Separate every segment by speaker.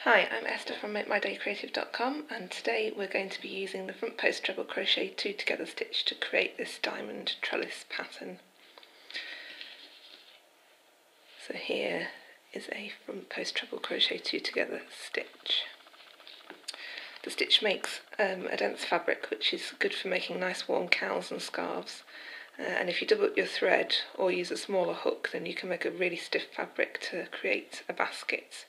Speaker 1: Hi, I'm Esther from MakeMyDayCreative.com, and today we're going to be using the front post treble crochet 2 together stitch to create this diamond trellis pattern. So here is a front post treble crochet 2 together stitch. The stitch makes a dense fabric which is good for making nice warm cowls and scarves, and if you double up your thread or use a smaller hook, then you can make a really stiff fabric to create a basket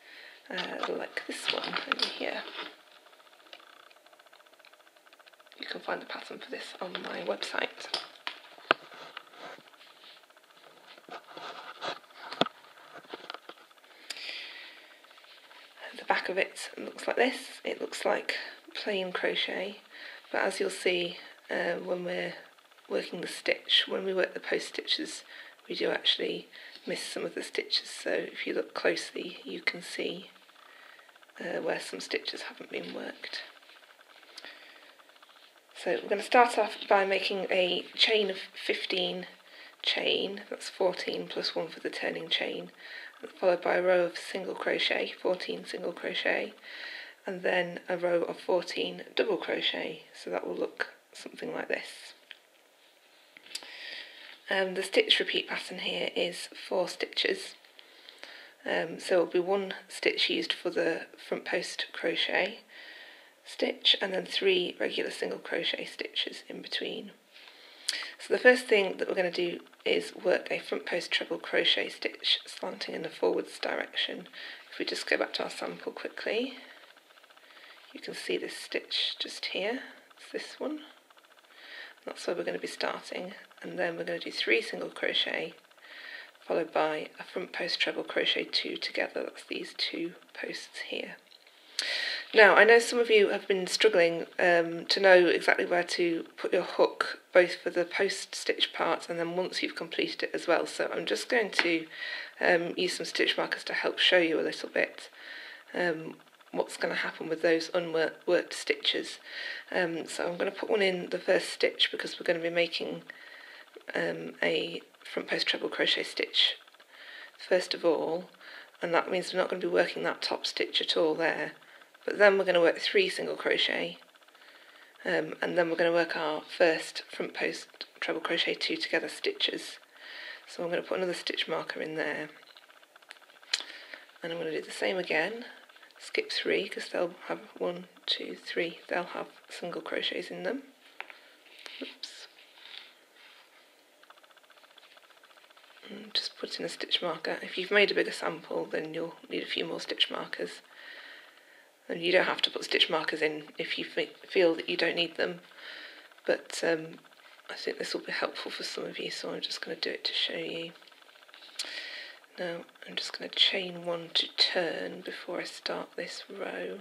Speaker 1: like this one over here. You can find the pattern for this on my website. The back of it looks like this. It looks like plain crochet, but as you'll see when we're working the stitch, when we work the post stitches, we do actually miss some of the stitches, so if you look closely you can see where some stitches haven't been worked. So we're going to start off by making a chain of 15 chain, that's 14 plus 1 for the turning chain, followed by a row of single crochet, 14 single crochet, and then a row of 14 double crochet, so that will look something like this. The stitch repeat pattern here is 4 stitches. So it will be 1 stitch used for the front post crochet stitch and then 3 regular single crochet stitches in between. So the first thing that we're going to do is work a front post treble crochet stitch slanting in the forwards direction. If we just go back to our sample quickly, you can see this stitch just here. It's this one. That's where we're going to be starting, and then we're going to do 3 single crochet followed by a front post treble crochet 2 together. That's these 2 posts here. Now I know some of you have been struggling to know exactly where to put your hook, both for the post stitch part and then once you've completed it as well, so I'm just going to use some stitch markers to help show you a little bit what's going to happen with those unworked stitches. So I'm going to put one in the first stitch because we're going to be making a front post treble crochet stitch first of all, and that means we're not going to be working that top stitch at all there, but then we're going to work 3 single crochet and then we're going to work our first front post treble crochet 2 together stitches. So I'm going to put another stitch marker in there, and I'm going to do the same again, skip 3 because they'll have 1, 2, 3, they'll have single crochets in them. Oops. And just put in a stitch marker. If you've made a bigger sample, then you'll need a few more stitch markers. And you don't have to put stitch markers in if you feel that you don't need them, but I think this will be helpful for some of you, so I'm just going to do it to show you. Now I'm just going to chain 1 to turn before I start this row.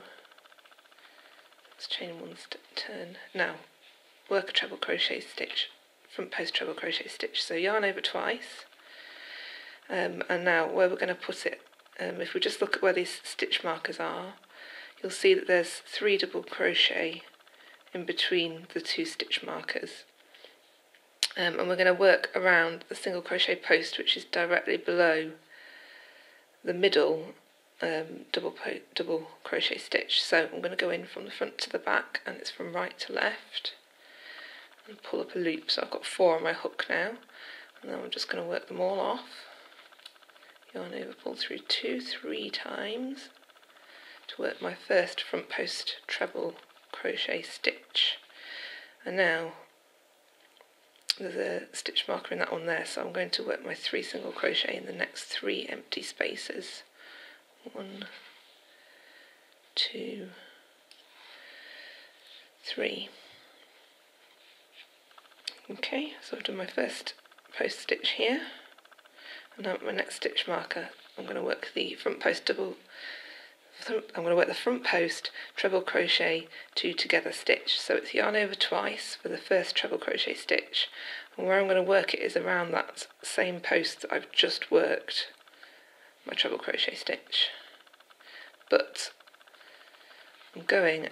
Speaker 1: Let's chain 1 turn. Now work a treble crochet stitch, front post treble crochet stitch, so yarn over twice. And now where we're going to put it, if we just look at where these stitch markers are, you'll see that there's 3 double crochet in between the 2 stitch markers, and we're going to work around the single crochet post which is directly below the middle double crochet stitch. So I'm going to go in from the front to the back, and it's from right to left, and pull up a loop. So I've got 4 on my hook now, and then I'm just going to work them all off. Yarn over, pull through 2, 3 times to work my first front post treble crochet stitch. And now there's a stitch marker in that one there, so I'm going to work my 3 single crochet in the next 3 empty spaces. 1, 2, 3. Okay, so I've done my first post stitch here. And now at my next stitch marker, I'm going to work the front post treble crochet 2 together stitch. So it's yarn over twice for the first treble crochet stitch, and where I'm going to work it is around that same post that I've just worked my treble crochet stitch. But I'm going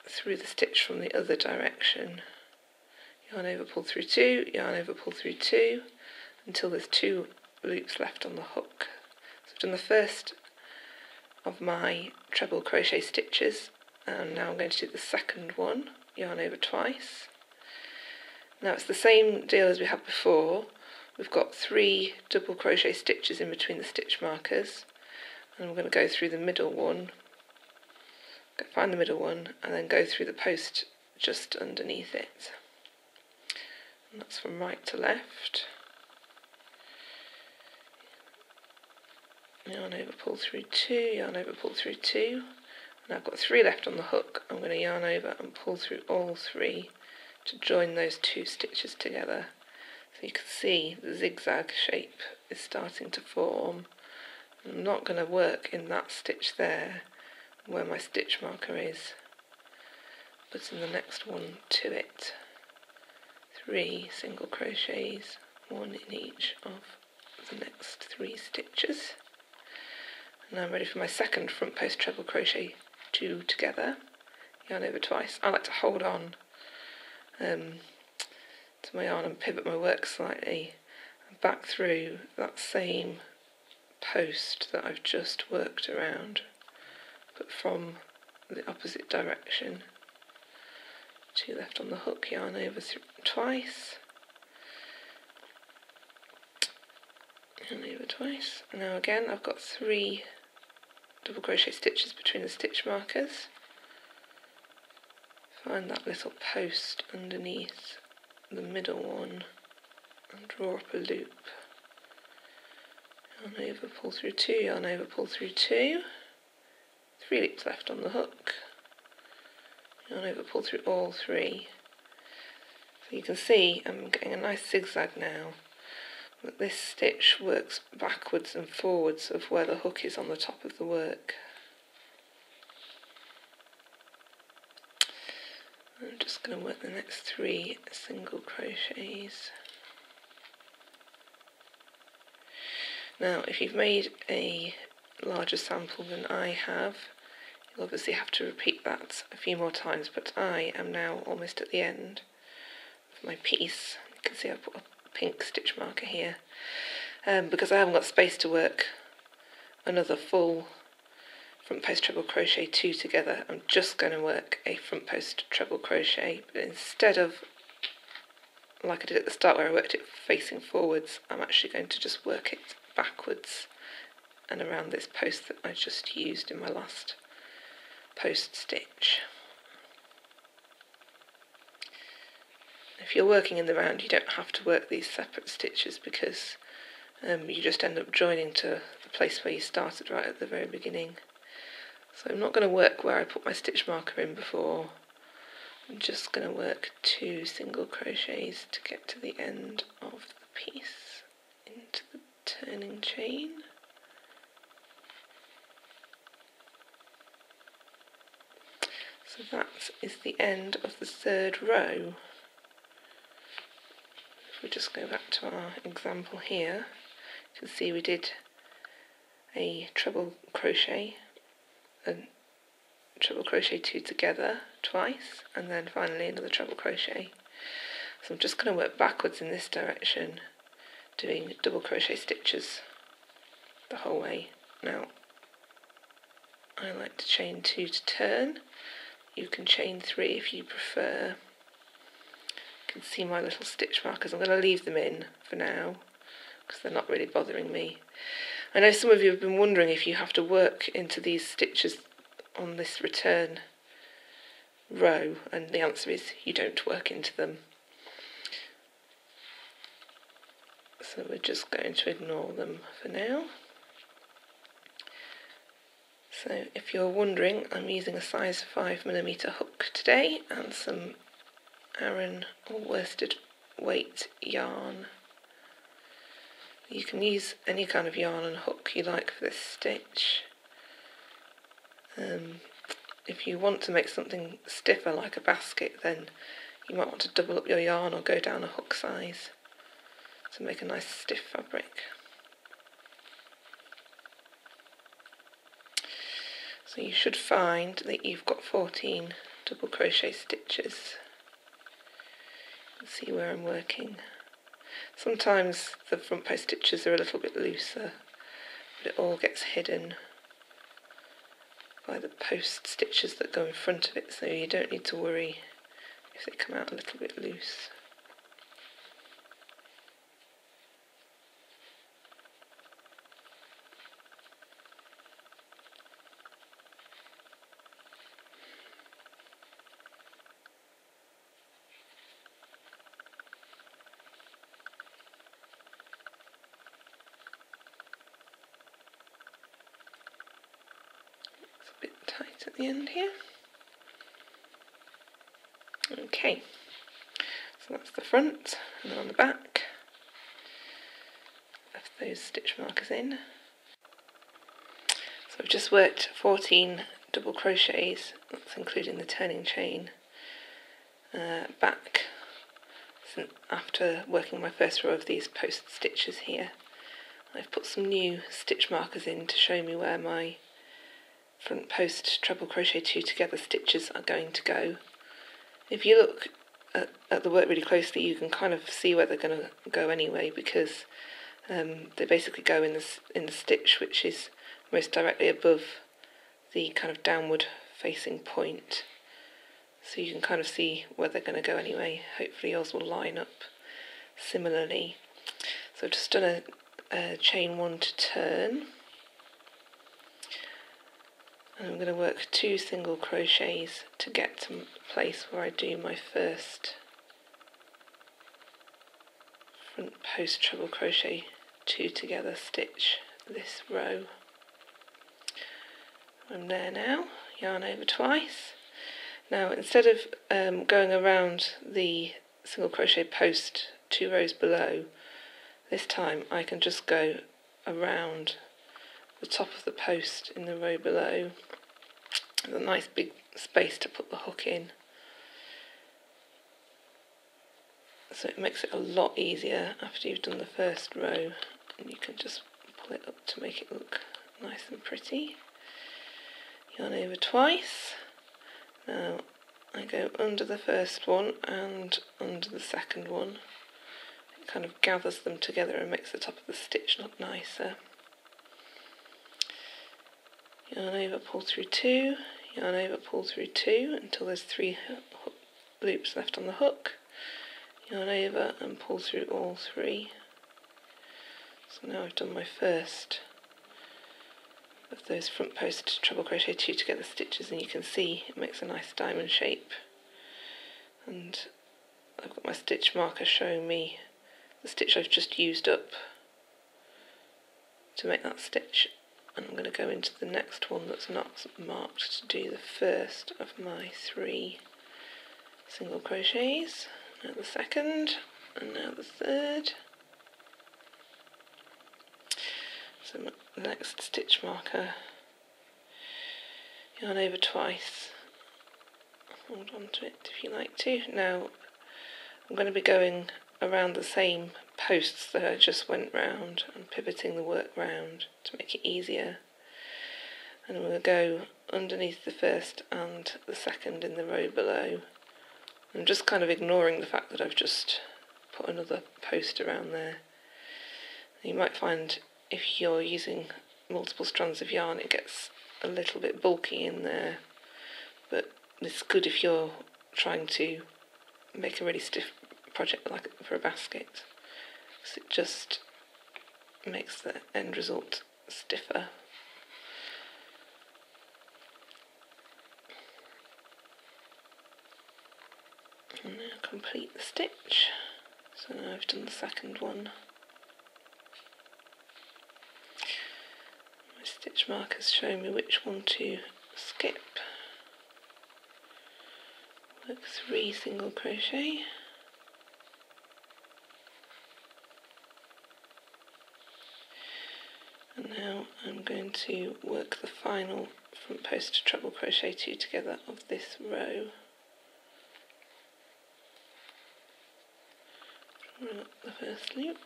Speaker 1: through the stitch from the other direction. Yarn over, pull through 2, yarn over, pull through 2, until there's 2 loops left on the hook. So I've done the first of my treble crochet stitches, and now I'm going to do the second one, yarn over twice. Now it's the same deal as we had before. We've got 3 double crochet stitches in between the stitch markers, and I'm going to go through the middle one, find the middle one, and then go through the post just underneath it. And that's from right to left. Yarn over, pull through 2, yarn over, pull through 2, and I've got 3 left on the hook. I'm going to yarn over and pull through all 3 to join those 2 stitches together. So you can see the zigzag shape is starting to form. I'm not going to work in that stitch there where my stitch marker is, but in the next one to it. 3 single crochets, 1 in each of the next 3 stitches. And now I'm ready for my second front post treble crochet 2 together, yarn over twice. I like to hold on to my yarn and pivot my work slightly and back through that same post that I've just worked around, but from the opposite direction. 2 left on the hook, yarn over twice, yarn over twice, and now again I've got 3 double crochet stitches between the stitch markers. Find that little post underneath the middle one and draw up a loop. Yarn over, pull through 2, yarn over, pull through 2, 3 loops left on the hook, yarn over, pull through all 3. So you can see I'm getting a nice zigzag now, but this stitch works backwards and forwards of where the hook is on the top of the work. I'm just going to work the next 3 single crochets. Now if you've made a larger sample than I have, you'll obviously have to repeat that a few more times, but I am now almost at the end of my piece. You can see I've put a pink stitch marker here, because I haven't got space to work another full front post treble crochet 2 together. I'm just going to work a front post treble crochet, but instead of like I did at the start where I worked it facing forwards, I'm actually going to just work it backwards and around this post that I just used in my last post stitch. If you're working in the round, you don't have to work these separate stitches, because you just end up joining to the place where you started right at the very beginning. So I'm not going to work where I put my stitch marker in before. I'm just going to work 2 single crochets to get to the end of the piece into the turning chain. So that is the end of the 3rd row. If we just go back to our example here, you can see we did a treble crochet, a treble crochet 2 together twice, and then finally another treble crochet. So I'm just going to work backwards in this direction, doing double crochet stitches the whole way. Now I like to chain 2 to turn. You can chain 3 if you prefer. You can see my little stitch markers. I'm going to leave them in for now because they're not really bothering me. I know some of you have been wondering if you have to work into these stitches on this return row, and the answer is you don't work into them. So we're just going to ignore them for now. So if you're wondering, I'm using a size 5mm hook today and some Aran or worsted weight yarn. You can use any kind of yarn and hook you like for this stitch. If you want to make something stiffer like a basket, then you might want to double up your yarn or go down a hook size to make a nice stiff fabric. So you should find that you've got 14 double crochet stitches. You can see where I'm working. Sometimes the front post stitches are a little bit looser, but it all gets hidden by the post stitches that go in front of it, so you don't need to worry if they come out a little bit loose. It's a bit tight at the end here. Okay, so that's the front, and then on the back, left those stitch markers in. So I've just worked 14 double crochets, that's including the turning chain, back after working my first row of these post stitches here. I've put some new stitch markers in to show me where my front post treble crochet 2 together stitches are going to go. If you look at the work really closely, you can kind of see where they're going to go anyway, because they basically go in the stitch which is most directly above the kind of downward facing point. So you can kind of see where they're going to go anyway. Hopefully yours will line up similarly. So I've just done a chain 1 to turn. And I'm going to work 2 single crochets to get to the place where I do my first front post treble crochet 2 together stitch this row. I'm there now, yarn over twice. Now instead of going around the single crochet post 2 rows below, this time I can just go around the top of the post in the row below. There's a nice big space to put the hook in, so it makes it a lot easier after you've done the first row, and you can just pull it up to make it look nice and pretty. Yarn over twice. Now I go under the first one and under the second one. It kind of gathers them together and makes the top of the stitch look nicer. Yarn over, pull through 2, yarn over, pull through 2 until there's 3 loops left on the hook. Yarn over and pull through all 3. So now I've done my first of those front post treble crochet 2 together stitches, and you can see it makes a nice diamond shape. And I've got my stitch marker showing me the stitch I've just used up to make that stitch. And I'm going to go into the next one that's not marked to do the first of my 3 single crochets. Now the second, and now the third. So the next stitch marker, yarn over twice, hold on to it if you like to. Now I'm going to be going around the same posts that I just went round and pivoting the work round to make it easier, and I'm going to go underneath the first and the second in the row below. I'm just kind of ignoring the fact that I've just put another post around there. You might find if you're using multiple strands of yarn it gets a little bit bulky in there, but it's good if you're trying to make a really stiff project like for a basket, because it just makes the end result stiffer. And now complete the stitch. So now I've done the second one. My stitch markers show me which one to skip. Work 3 single crochet. And now I'm going to work the final front post treble crochet 2 together of this row. Run up the first loop,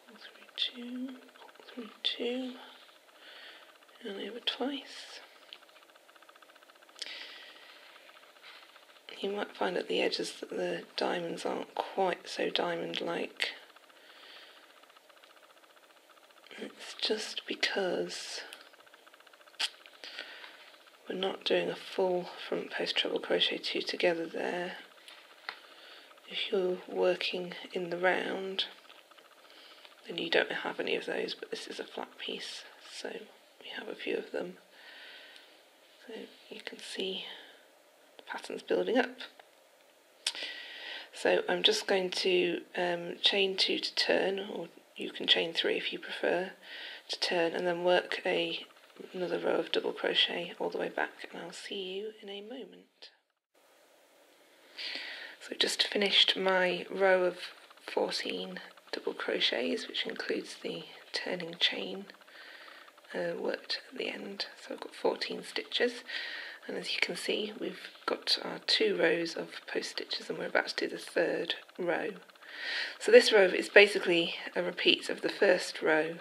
Speaker 1: pull through 2, pull through 2, and over twice. You might find at the edges that the diamonds aren't quite so diamond-like. It's just because we're not doing a full front post treble crochet 2 together there. If you're working in the round, then you don't have any of those, but this is a flat piece, so we have a few of them. So you can see the patterns building up. So I'm just going to chain 2 to turn, or you can chain 3 if you prefer, to turn, and then work another row of double crochet all the way back, and I'll see you in a moment. So just finished my row of 14 double crochets, which includes the turning chain worked at the end. So I've got 14 stitches, and as you can see we've got our 2 rows of post stitches, and we're about to do the 3rd row. So this row is basically a repeat of the first row,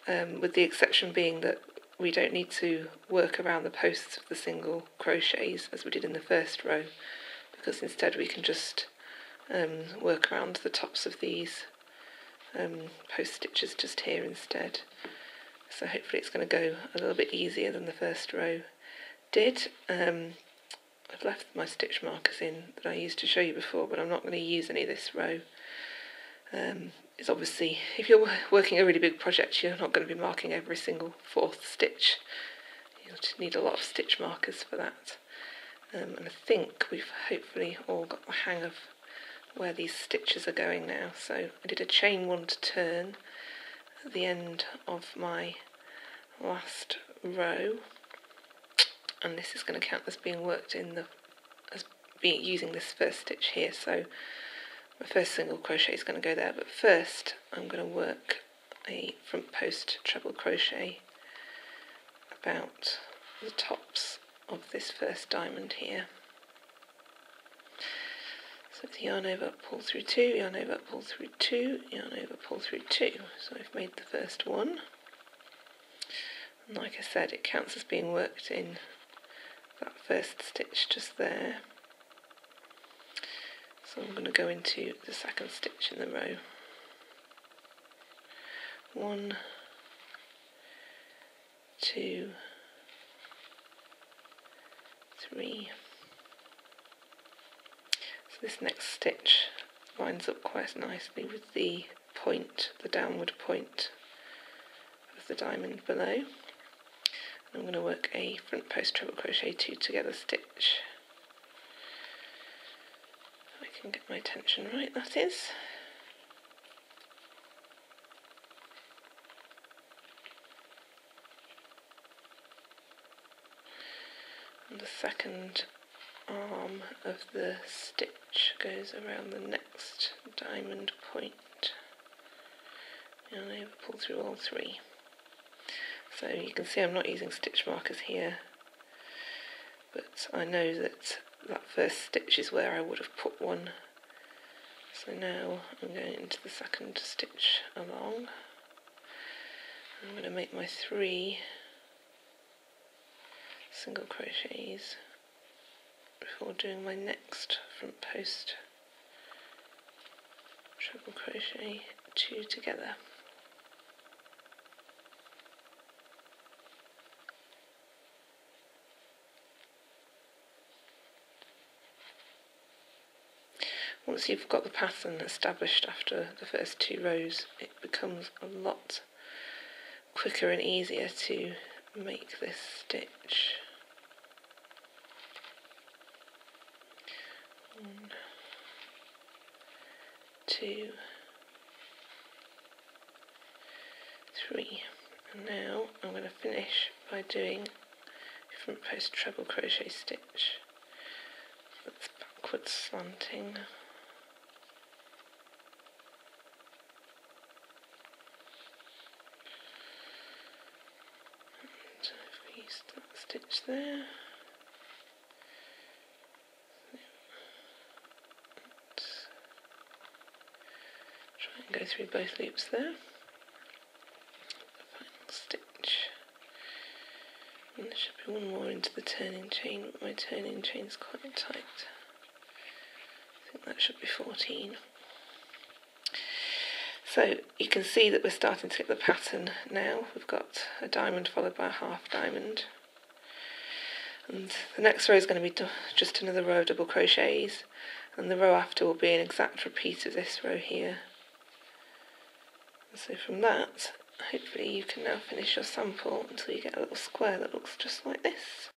Speaker 1: with the exception being that we don't need to work around the posts of the single crochets as we did in the first row, because instead we can just work around the tops of these post stitches just here instead. So hopefully it's going to go a little bit easier than the first row did. I've left my stitch markers in that I used to show you before, but I'm not going to use any this row. It's obviously, if you're working a really big project, you're not going to be marking every single 4th stitch. You'll need a lot of stitch markers for that. And I think we've hopefully all got the hang of where these stitches are going now. So I did a chain 1 to turn at the end of my last row, and this is going to count as being worked in using this first stitch here. So my first single crochet is going to go there, but first I'm going to work a front post treble crochet about the tops of this first diamond here. So it's yarn over, pull through 2, yarn over, pull through 2, yarn over, pull through 2. So I've made the first one, and like I said, it counts as being worked in that first stitch just there. So I'm going to go into the second stitch in the row. 1, 2, 3. So this next stitch lines up quite nicely with the point, the downward point of the diamond below. And I'm going to work a front post treble crochet 2 together stitch. I can get my tension right, that is. And the second arm of the stitch goes around the next diamond point. And I pull through all 3. So you can see I'm not using stitch markers here, but I know that that first stitch is where I would have put one. So now I'm going into the second stitch along. I'm going to make my 3 single crochets before doing my next front post treble crochet 2 together. Once you've got the pattern established after the first 2 rows, it becomes a lot quicker and easier to make this stitch. 1, 2, 3, and now I'm going to finish by doing a front post treble crochet stitch that's backwards slanting. That stitch there. Try and go through both loops there. The final stitch. And there should be one more into the turning chain, but my turning chain is quite tight. I think that should be 14. So you can see that we're starting to get the pattern now. We've got a diamond followed by a half diamond. And the next row is going to be just another row of double crochets, and the row after will be an exact repeat of this row here. And so from that, hopefully you can now finish your sample until you get a little square that looks just like this.